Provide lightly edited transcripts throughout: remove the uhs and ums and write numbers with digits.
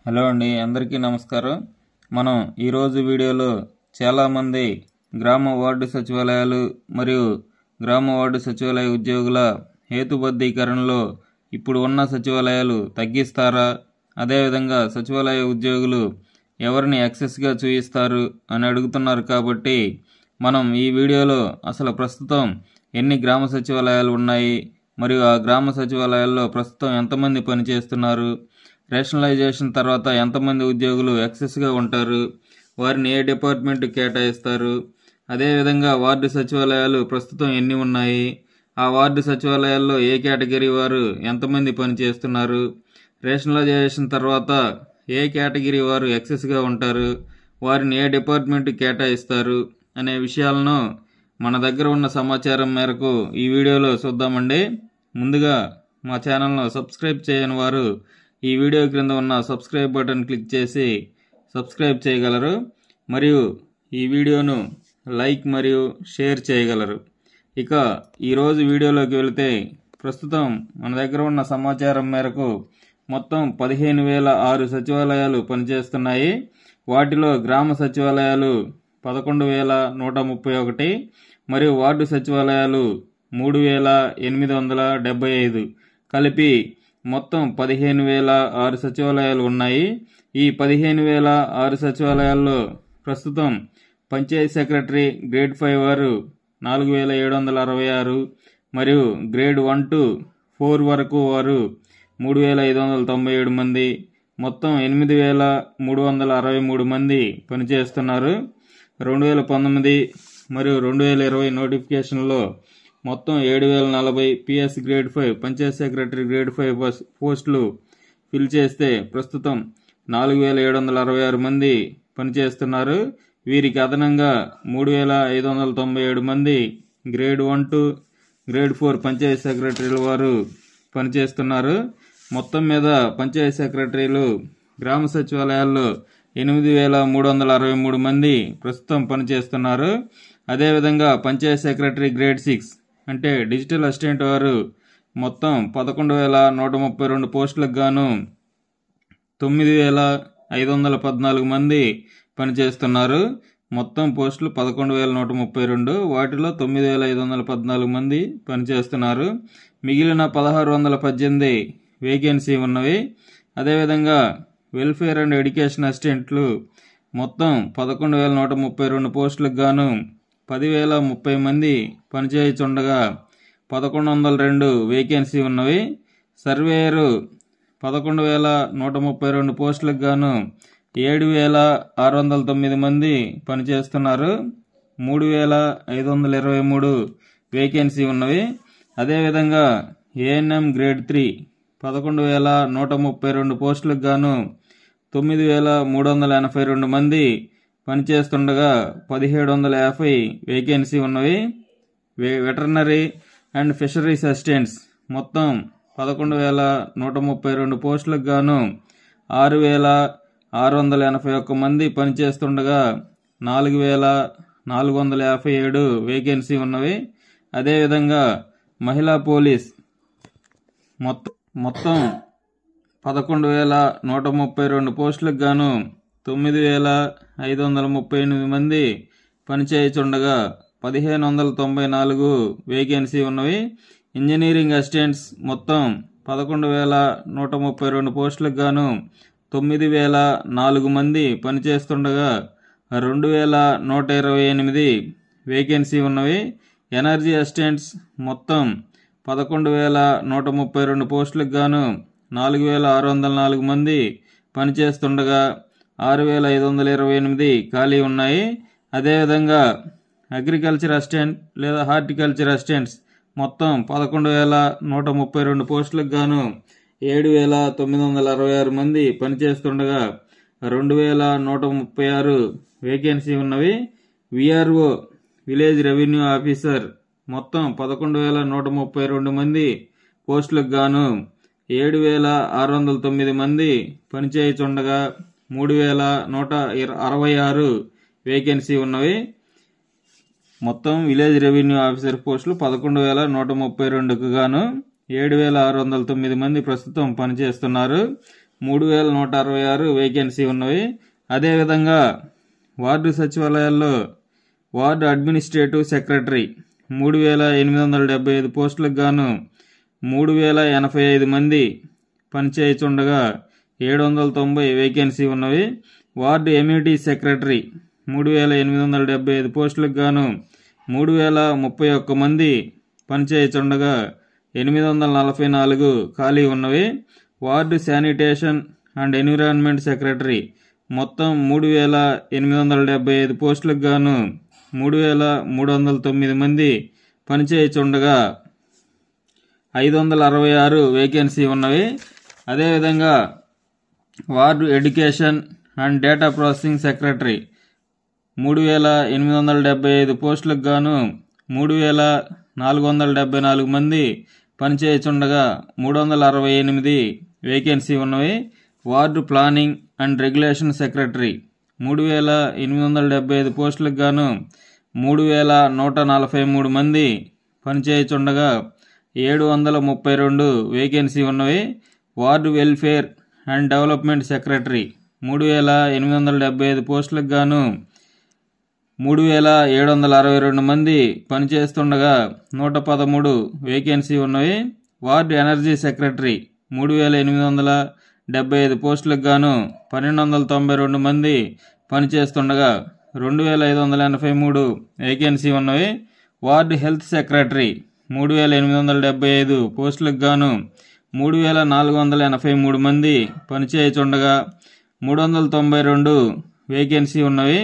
Hello అండి, అందరికీ నమస్కారం. మనం ఈరోజు వీడియోలో చాలామంది గ్రామ వార్డు సచివాలయాలు మరియు గ్రామ వార్డు సచివాలయ ఉద్యోగుల హేతుబద్ధీకరణలో ఇప్పుడు ఉన్న సచివాలయాలు తగ్గిస్తారా, అదేవిధంగా సచివాలయ ఉద్యోగులు ఎవరిని ఎక్సెస్గా చూయిస్తారు అని అడుగుతున్నారు. కాబట్టి మనం ఈ వీడియోలో అసలు ప్రస్తుతం ఎన్ని గ్రామ సచివాలయాలు ఉన్నాయి, మరియు ఆ గ్రామ సచివాలయాల్లో ప్రస్తుతం ఎంతమంది పనిచేస్తున్నారు, రేషనలైజేషన్ తర్వాత ఎంతమంది ఉద్యోగులు ఎక్సెస్గా ఉంటారు, వారిని ఏ డిపార్ట్మెంట్ కేటాయిస్తారు, అదేవిధంగా వార్డు సచివాలయాలు ప్రస్తుతం ఎన్ని ఉన్నాయి, ఆ వార్డు సచివాలయాల్లో ఏ కేటగిరీ వారు ఎంతమంది పనిచేస్తున్నారు, రేషనలైజేషన్ తర్వాత ఏ కేటగిరీ వారు ఎక్సెస్గా ఉంటారు, వారిని ఏ డిపార్ట్మెంట్ కేటాయిస్తారు అనే విషయాలను మన దగ్గర ఉన్న సమాచారం మేరకు ఈ వీడియోలో చూద్దామండి. ముందుగా మా ఛానల్ను సబ్స్క్రైబ్ చేయని వారు ఈ వీడియో క్రింద ఉన్న సబ్స్క్రైబ్ బటన్ క్లిక్ చేసి సబ్స్క్రైబ్ చేయగలరు, మరియు ఈ వీడియోను లైక్ మరియు షేర్ చేయగలరు. ఇక ఈరోజు వీడియోలోకి వెళితే ప్రస్తుతం మన దగ్గర ఉన్న సమాచారం మేరకు మొత్తం 15,006 సచివాలయాలు పనిచేస్తున్నాయి. వాటిలో గ్రామ సచివాలయాలు 11,131 మరియు వార్డు సచివాలయాలు 3,875 కలిపి మొత్తం 15,006 సచివాలయాలు ఉన్నాయి. ఈ 15,006 సచివాలయాల్లో ప్రస్తుతం పంచాయతీ సెక్రటరీ గ్రేడ్ 5 వారు 4,766 మరియు గ్రేడ్ 1 to 4 వరకు వారు 3,597 మంది, మొత్తం 8,363 మంది పనిచేస్తున్నారు. 2019 మరియు 2020 నోటిఫికేషన్లో మొత్తం 7,040 PS grade 5 Panchayat secretary grade 5 పోస్టులు ఫిల్ చేస్తే ప్రస్తుతం 4,766 మంది పనిచేస్తున్నారు. వీరికి అదనంగా 3,597 మంది గ్రేడ్ 1 to గ్రేడ్ 4 పంచాయత్ సెక్రటరీల వారు పనిచేస్తున్నారు. మొత్తం మీద పంచాయత్ సెక్రటరీలు గ్రామ సచివాలయాల్లో 8,363 మంది ప్రస్తుతం పనిచేస్తున్నారు. అదేవిధంగా పంచాయత్ సెక్రటరీ గ్రేడ్ 6 అంటే డిజిటల్ అసిస్టెంట్ వారు మొత్తం 11,132 పోస్టులకు గాను 9,514 మంది పనిచేస్తున్నారు. మొత్తం పోస్టులు 11,132, వాటిలో 9,514 మంది పనిచేస్తున్నారు. మిగిలిన 1,618 వేకెన్సీ ఉన్నవి. అదేవిధంగా వెల్ఫేర్ అండ్ ఎడ్యుకేషన్ అసిస్టెంట్లు మొత్తం 11,132 పోస్టులకు గాను 10,030 మంది పనిచేయుచుండగా 1,102 వేకెన్సీ ఉన్నవి. సర్వేయరు 11,132 పోస్టులకు గాను 7,609 మంది పనిచేస్తున్నారు. 3,523 వేకెన్సీ ఉన్నవి. అదేవిధంగా ఏఎన్ఎం గ్రేడ్ 3 11,132 పోస్టులకు గాను 9,382 మంది పనిచేస్తుండగా 1,750 వేకెన్సీ ఉన్నవి. వెటర్నరీ అండ్ ఫిషరీస్ అసిస్టెంట్స్ మొత్తం 11,132 పోస్టులకు గాను 6,681 మంది పనిచేస్తుండగా 4,457 వేకెన్సీ ఉన్నవి. అదేవిధంగా మహిళా పోలీస్ మొత్తం 11,132 పోస్టులకు గాను 9,538 మంది పనిచేయుచుండగా 1,594 వేకెన్సీ ఉన్నవి. ఇంజనీరింగ్ అసిస్టెంట్స్ మొత్తం 11,132 పోస్టులకు గాను 9,004 మంది పనిచేస్తుండగా 2,128 వేకెన్సీ ఉన్నవి. ఎనర్జీ అసిస్టెంట్స్ మొత్తం 11,132 పోస్టులకు గాను 4,604 మంది పనిచేస్తుండగా 6,528 ఖాళీ ఉన్నాయి. అదేవిధంగా అగ్రికల్చర్ అసిస్టెంట్ లేదా హార్టికల్చర్ అసిస్టెంట్స్ మొత్తం 11,132 పోస్టులకు గాను 7,966 మంది పనిచేస్తుండగా 2,136 వేకెన్సీ ఉన్నవి. విఆర్ఓ విలేజ్ రెవెన్యూ ఆఫీసర్ మొత్తం 11,132 మంది పోస్టులకు గాను 7,609 మంది పనిచేయుచుండగా 3,166 వేకెన్సీ ఉన్నవి. మొత్తం విలేజ్ రెవెన్యూ ఆఫీసర్ పోస్టులు 11,132కు గాను 7,609 మంది ప్రస్తుతం పనిచేస్తున్నారు. 3166 వేకెన్సీ ఉన్నవి. అదేవిధంగా వార్డు సచివాలయాల్లో వార్డు అడ్మినిస్ట్రేటివ్ సెక్రటరీ 3875 పోస్టులకు గాను 3085 మంది పనిచేయుచుండగా 790 వేకెన్సీ ఉన్నవి. వార్డు ఎమ్యూనిటీ సెక్రటరీ 3875 పోస్టులకు గాను 3031 మంది పనిచేయుచుండగా 844 ఖాళీ ఉన్నవి. Ward sanitation and environment secretary మొత్తం 3875 పోస్టులకు గాను 3309 మంది పనిచేయుచుండగా 566 వేకెన్సీ ఉన్నవి. అదేవిధంగా ward education and data processing secretary 3875 పోస్టులకు గాను 3474 మంది పనిచేయుచుండగా 368 వేకెన్సీ ఉన్నవి. Ward planning and regulation secretary 3875 పోస్టులకు గాను 3143 మంది పనిచేయుచుండగా 732 వేకెన్సీ ఉన్నవి. Ward welfare and development secretary 3875 పోస్టులకు గాను 3762 మంది పనిచేస్తుండగా 113 వేకెన్సీ ఉన్నవి. వార్డు ఎనర్జీ సెక్రటరీ 3875 పోస్టులకు గాను 1292 మంది పనిచేస్తుండగా 2583 వేకెన్సీ ఉన్నవి. వార్డు హెల్త్ సెక్రటరీ 3875 పోస్టులకు గాను 3483 మంది పనిచేయుచుండగా 392 వేకెన్సీ ఉన్నవి.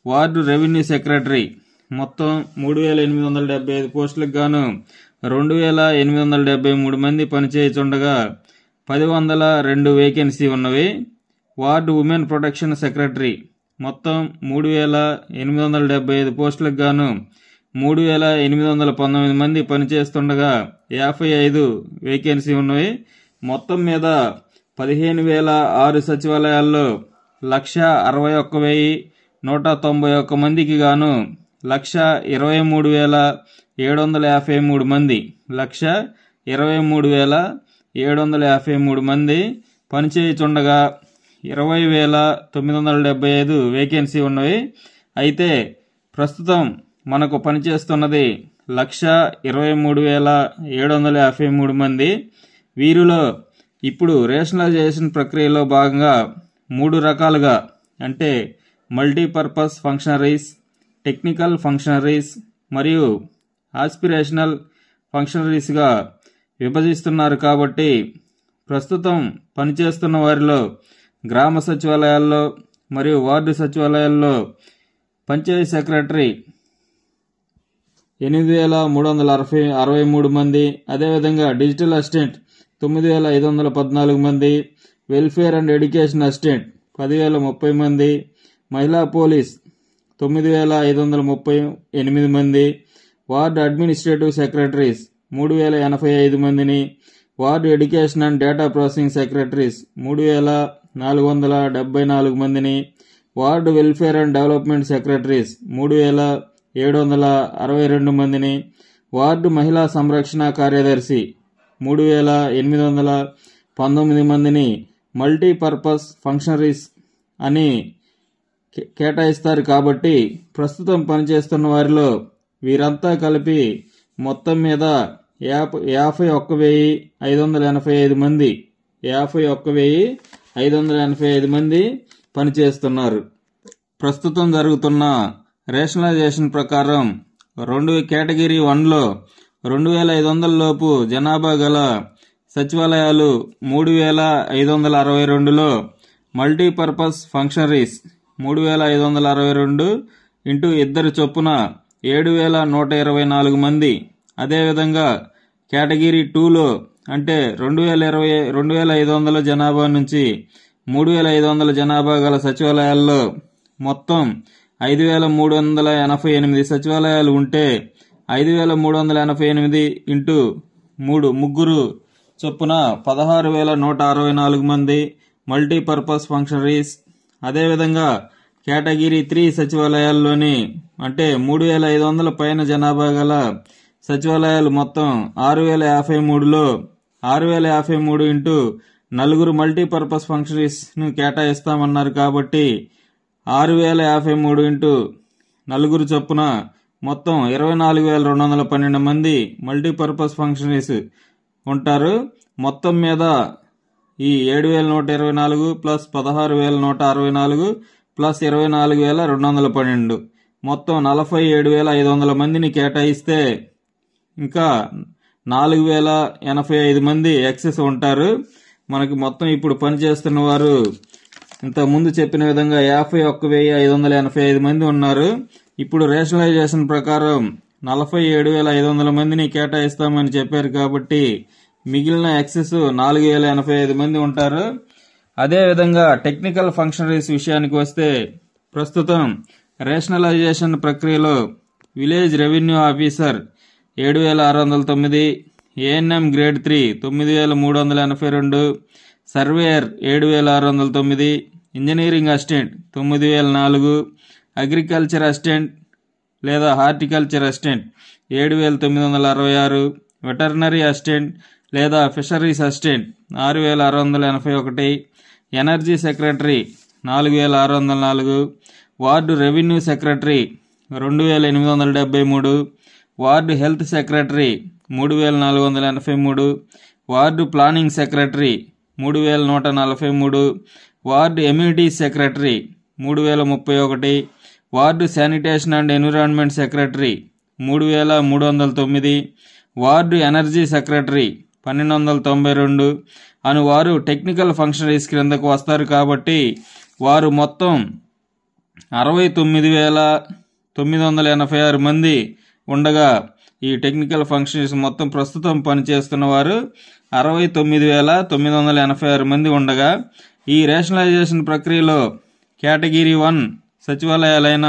వార్డు రెవెన్యూ సెక్రటరీ మొత్తం 3875 పోస్టులకు గాను 2873 మంది పనిచేయుచుండగా 1002 వేకెన్సీ ఉన్నవి. వార్డు ఉమెన్ ప్రొటెక్షన్ సెక్రటరీ మొత్తం 3875 పోస్టులకు గాను 3819 మంది పనిచేస్తుండగా 55 వేకెన్సీ ఉన్నవి. మొత్తం మీద 15006 సచివాలయాల్లో 161,191 మందికి గాను 123,753 మంది 123,753 మంది పనిచేయుచుండగా 20,975 వేకెన్సీ ఉన్నవి. అయితే ప్రస్తుతం మనకు పనిచేస్తున్నది 123,753 మంది. వీరిలో ఇప్పుడు రేషనలైజేషన్ ప్రక్రియలో భాగంగా 3 రకాలుగా అంటే మల్టీపర్పస్ ఫంక్షనరీస్, టెక్నికల్ ఫంక్షనరీస్ మరియు ఆస్పిరేషనల్ ఫంక్షనరీస్గా విభజిస్తున్నారు. కాబట్టి ప్రస్తుతం పనిచేస్తున్న వారిలో గ్రామ సచివాలయాల్లో మరియు వార్డు సచివాలయాల్లో పంచాయతీ సెక్రటరీ 8,363 మంది, అదేవిధంగా డిజిటల్ అసిస్టెంట్ 9,514 మంది, వెల్ఫేర్ అండ్ ఎడ్యుకేషన్ అసిస్టెంట్ 10,030 మంది, మహిళా పోలీస్ 9,538 మంది, వార్డు అడ్మినిస్ట్రేటివ్ సెక్రటరీస్ 3,085 మందిని, ward education and data processing secretaries 3,474 మందిని, ward welfare and development secretaries 3,762 మందిని, వార్డు మహిళా సంరక్షణ కార్యదర్శి 3,819 మందిని మల్టీపర్పస్ ఫంక్షనరీస్ అని కేటాయిస్తారు. కాబట్టి ప్రస్తుతం పనిచేస్తున్న వారిలో వీరంతా కలిపి మొత్తం మీద 51,585 మంది 51,585 మంది పనిచేస్తున్నారు. ప్రస్తుతం జరుగుతున్న రేషనలైజేషన్ ప్రకారం కేటగిరీ 1లో 2,500 లోపు జనాభా గల సచివాలయాలు 3,562లో మల్టీపర్పస్ ఫంక్షనరీస్ 3,562 ఇంటూ 2 చొప్పున 7,124 మంది. అదేవిధంగా కేటగిరీ 2లో అంటే 2,500 జనాభా నుంచి 3,500 జనాభా గల సచివాలయాల్లో మొత్తం 5,388 సచివాలయాలు ఉంటే 5,388 ఇంటూ 3 ముగ్గురు చొప్పున 16,164 మంది మల్టీపర్పస్ ఫంక్షనరీస్. అదేవిధంగా కేటగిరీ 3 సచివాలయాల్లోని అంటే 3,500 పైన జనాభా గల సచివాలయాలు మొత్తం 6,053లో 6,053 ఇంటూ నలుగురు మల్టీపర్పస్ ఫంక్షనరీస్ను కేటాయిస్తామన్నారు కాబట్టి 6053 ఇంటూ నలుగురు చొప్పున మొత్తం 24,212 మంది మల్టీపర్పస్ ఫంక్షనరీస్ ఉంటారు. మొత్తం మీద ఈ 7,124 ప్లస్ 16,164 ప్లస్ 24,212 మొత్తం 47,500 మందిని కేటాయిస్తే ఇంకా 4,085 మంది ఎక్సెస్ ఉంటారు. మనకి మొత్తం ఇప్పుడు పనిచేస్తున్న వారు ఇంతకుముందు చెప్పిన విధంగా 51,585 మంది ఉన్నారు. ఇప్పుడు రేషనలైజేషన్ ప్రకారం 47,500 మందిని కేటాయిస్తామని చెప్పారు కాబట్టి మిగిలిన ఎక్సెస్ 4,085 మంది ఉంటారు. అదేవిధంగా టెక్నికల్ ఫంక్షనరీస్ విషయానికి వస్తే ప్రస్తుతం రేషనలైజేషన్ ప్రక్రియలో village revenue officer 7,609, ANM grade 3 9,382, surveyor 7,609, engineering assistant 9,004, agriculture assistant లేదా హార్టికల్చర్ అసిస్టెంట్ 7,966, వెటర్నరీ అసిస్టెంట్ లేదా fisheries assistant 6,681, energy secretary 4,604, ward revenue secretary 2,873, ward health secretary 3,483, ward planning secretary 3,143, ward ఎమ్యూనిటీ secretary 3,031, ward sanitation and environment secretary 3,309, ward energy secretary 1,292 అను వారు technical functionaries క్రిందకు వస్తారు. కాబట్టి వారు మొత్తం 69,986 మంది ఉండగా ఈ టెక్నికల్ ఫంక్షనరీస్ మొత్తం ప్రస్తుతం పనిచేస్తున్న వారు 69,986 మంది ఉండగా ఈ రేషనలైజేషన్ ప్రక్రియలో కేటగిరీ 1 సచివాలయాలైన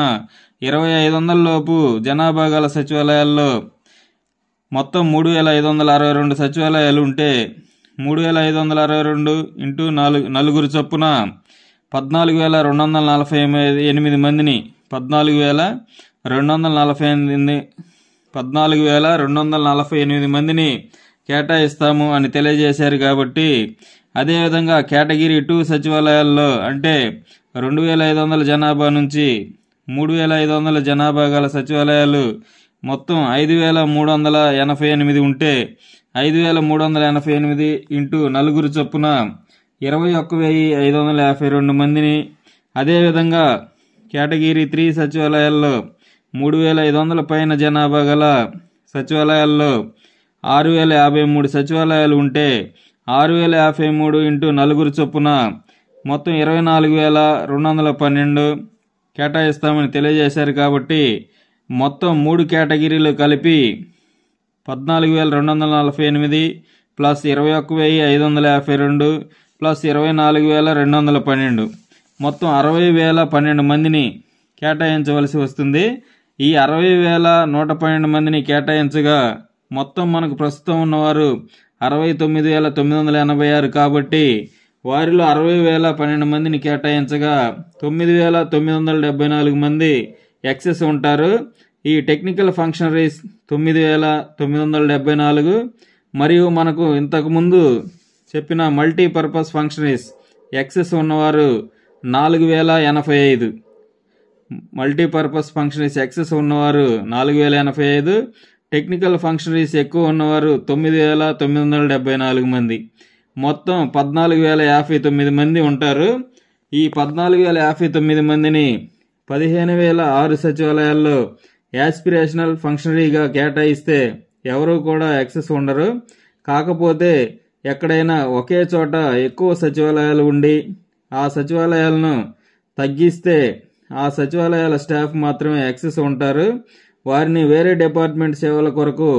2,500 లోపు జనాభా గల సచివాలయాల్లో మొత్తం 3,562 సచివాలయాలు ఉంటే 3,562 ఇంటూ నలుగురు చొప్పున 14,248 మందిని 14,248 మందిని కేటాయిస్తాము అని తెలియజేశారు. కాబట్టి అదేవిధంగా కేటగిరీ 2 సచివాలయాల్లో అంటే 2,500 జనాభా నుంచి 3,500 జనాభా గల సచివాలయాలు మొత్తం 5,388 ఉంటే 5,388 ఇంటూ నలుగురు చొప్పున 21,552 మందిని, అదేవిధంగా కేటగిరీ 3 సచివాలయాల్లో 3,500 పైన జనాభా గల సచివాలయాల్లో 6,053 సచివాలయాలు ఉంటే 6,053 ఇంటూ నలుగురు చొప్పున మొత్తం 24,212 కేటాయిస్తామని తెలియజేశారు. కాబట్టి మొత్తం 3 కేటగిరీలు కలిపి 14,248 ప్లస్ 21,552 ప్లస్ 24,212 మొత్తం 60,012 మందిని కేటాయించవలసి వస్తుంది. ఈ 60,112 మందిని కేటాయించగా మొత్తం మనకు ప్రస్తుతం ఉన్నవారు 69,986 కాబట్టి వారిలో 60,012 మందిని కేటాయించగా 9,974 మంది ఎక్సెస్ ఉంటారు. ఈ టెక్నికల్ ఫంక్షనరీస్ 9,974 మరియు మనకు ఇంతకుముందు చెప్పిన మల్టీపర్పస్ ఫంక్షనరీస్ ఎక్సెస్ ఉన్నవారు 4,085. మల్టీపర్పస్ ఫంక్షనరీస్ ఎక్సెస్ ఉన్నవారు 4,085, టెక్నికల్ ఫంక్షనరీస్ ఎక్కువ ఉన్నవారు 9,974 మంది, మొత్తం 14,059 మంది ఉంటారు. ఈ 14,059 మందిని 15,006 సచివాలయాల్లో యాస్పిరేషనల్ ఫంక్షనరీగా కేటాయిస్తే ఎవరూ కూడా ఎక్సెస్ ఉండరు. కాకపోతే ఎక్కడైనా ఒకే చోట ఎక్కువ సచివాలయాలు ఉండి ఆ సచివాలయాలను తగ్గిస్తే ఆ సచివాలయాల స్టాఫ్ మాత్రమే ఎక్సెస్ ఉంటారు. వారిని వేరే డిపార్ట్మెంట్ సేవల కొరకు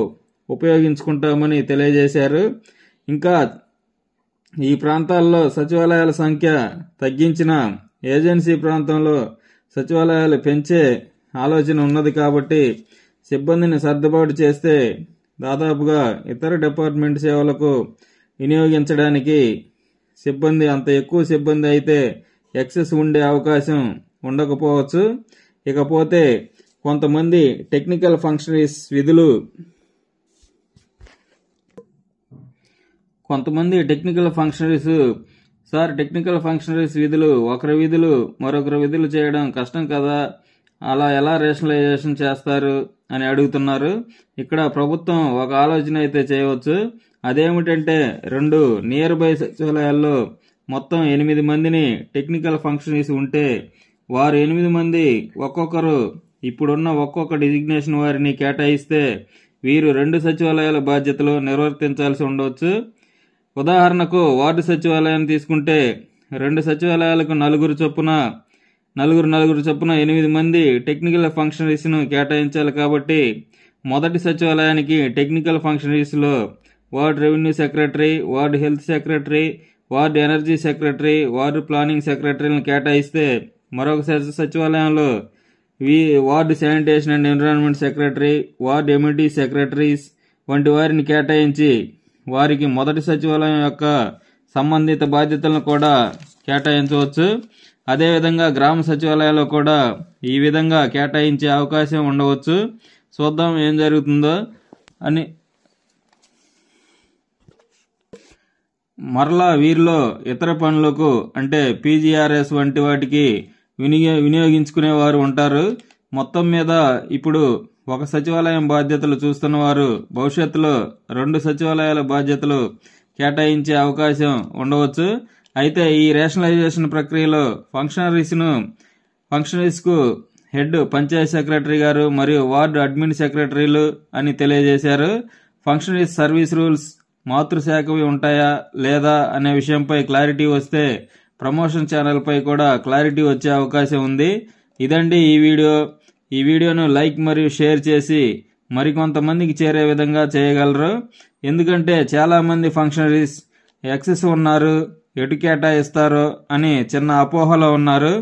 ఉపయోగించుకుంటామని తెలియజేశారు. ఇంకా ఈ ప్రాంతాల్లో సచివాలయాల సంఖ్య తగ్గించిన ఏజెన్సీ ప్రాంతంలో సచివాలయాలు పెంచే ఆలోచన ఉన్నది. కాబట్టి సిబ్బందిని సర్దుబాటు చేస్తే దాదాపుగా ఇతర డిపార్ట్మెంట్ సేవలకు వినియోగించడానికి సిబ్బంది అంత ఎక్కువ సిబ్బంది అయితే ఎక్సెస్ ఉండే అవకాశం ఉండకపోవచ్చు. ఇకపోతే కొంతమంది టెక్నికల్ ఫంక్షనరీస్ విధులు కొంతమంది technical functionaries, sir technical functionaries విధులు ఒకరి విధులు మరొకరి విధులు చేయడం కష్టం కదా, అలా ఎలా రేషనలైజేషన్ చేస్తారు అని అడుగుతున్నారు. ఇక్కడ ప్రభుత్వం ఒక ఆలోచన అయితే చేయవచ్చు. అదేమిటంటే 2 నియర్ బై సచివాలయాల్లో మొత్తం 8 మందిని టెక్నికల్ ఫంక్షనరీస్ ఉంటే వారు 8 మంది ఒక్కొక్కరు ఇప్పుడున్న ఒక్కొక్క డిజిగ్నేషన్ వారిని కేటాయిస్తే వీరు 2 సచివాలయాల బాధ్యతలు నిర్వర్తించాల్సి ఉండవచ్చు. ఉదాహరణకు వార్డు సచివాలయాన్ని తీసుకుంటే 2 సచివాలయాలకు నలుగురు చొప్పున 8 మంది టెక్నికల్ ఫంక్షనరీస్ను కేటాయించాలి. కాబట్టి మొదటి సచివాలయానికి టెక్నికల్ ఫంక్షనరీస్లో ward revenue secretary, ward health secretary, ward energy secretary, ward planning సెక్రటరీలను కేటాయిస్తే మరొక సచివాలయంలో ward sanitation and environment secretary, ward amenity secretaries వంటి వారిని కేటాయించి వారికి మొదటి సచివాలయం యొక్క సంబంధిత బాధ్యతలను కూడా కేటాయించవచ్చు. అదేవిధంగా గ్రామ సచివాలయాల్లో కూడా ఈ విధంగా కేటాయించే అవకాశం ఉండవచ్చు. చూద్దాం ఏం జరుగుతుందో అని. మరలా వీరిలో ఇతర పనులకు అంటే పీజీఆర్ఎస్ వంటి వాటికి వినియోగించుకునేవారు ఉంటారు. మొత్తం మీద ఇప్పుడు ఒక సచివాలయం బాధ్యతలు చూస్తున్న వారు భవిష్యత్తులో 2 సచివాలయాల బాధ్యతలు కేటాయించే అవకాశం ఉండవచ్చు. అయితే ఈ రేషనలైజేషన్ ప్రక్రియలో ఫంక్షనరీస్కు హెడ్ పంచాయత్ సెక్రటరీ గారు మరియు వార్డు అడ్మిన్ సెక్రటరీలు అని తెలియజేశారు. ఫంక్షనరీస్ సర్వీస్ రూల్స్ మాతృశాఖవి ఉంటాయా లేదా అనే విషయంపై క్లారిటీ వస్తే ప్రమోషన్ ఛానల్పై కూడా క్లారిటీ వచ్చే అవకాశం ఉంది. ఇదండి ఈ వీడియో. ఈ వీడియోను లైక్ మరియు షేర్ చేసి మరికొంతమందికి చేరే విధంగా చేయగలరు. ఎందుకంటే చాలామంది ఫంక్షనరీస్ ఎక్సెస్ ఉన్నారు, ఎటు కేటాయిస్తారో అని చిన్న అపోహలో ఉన్నారు.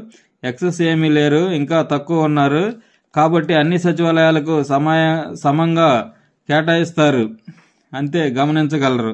ఎక్సెస్ ఏమీ లేరు, ఇంకా తక్కువ ఉన్నారు. కాబట్టి అన్ని సచివాలయాలకు సమంగా కేటాయిస్తారు, అంతే గమనించగలరు.